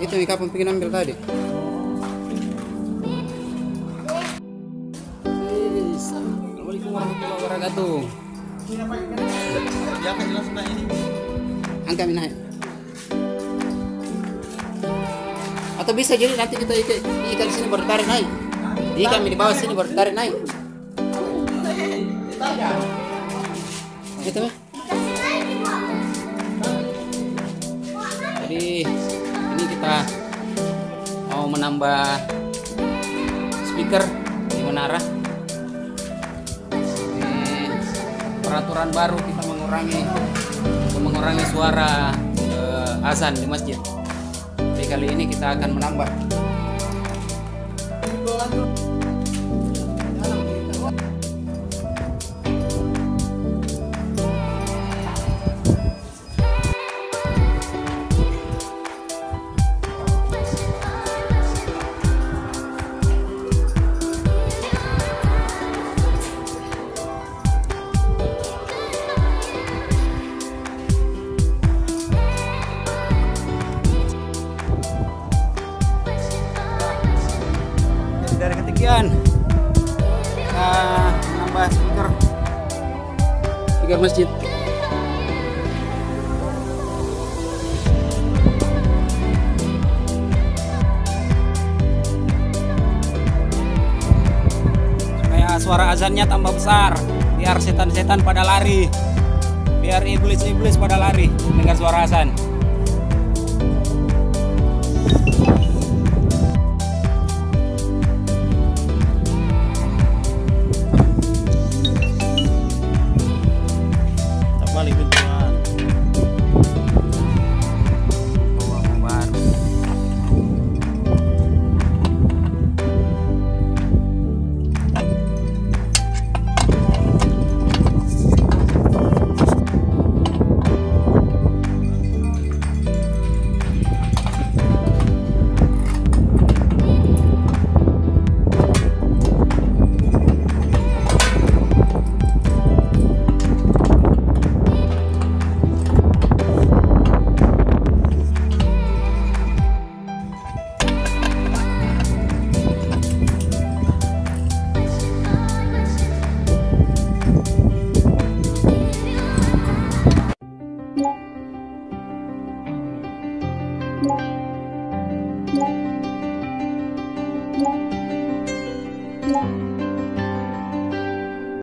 Itu yang kapan pengen ambil tadi? Assalamualaikum warahmatullahi wabarakatuh. Ya kan jelas nah ini. Angkat naik. Atau bisa jadi nanti kita ikan di sini baru tarik naik. Ikan di bawah sini baru tarik naik. Gitu mah. Jadi ini kita mau menambah speaker di menara. Ini peraturan baru kita mengurangi suara azan di masjid. Jadi kali ini kita akan menambah. Dari ketinggian kita menambah speaker masjid. Supaya suara azannya tambah besar, biar setan-setan pada lari, biar iblis-iblis pada lari dengan suara azan.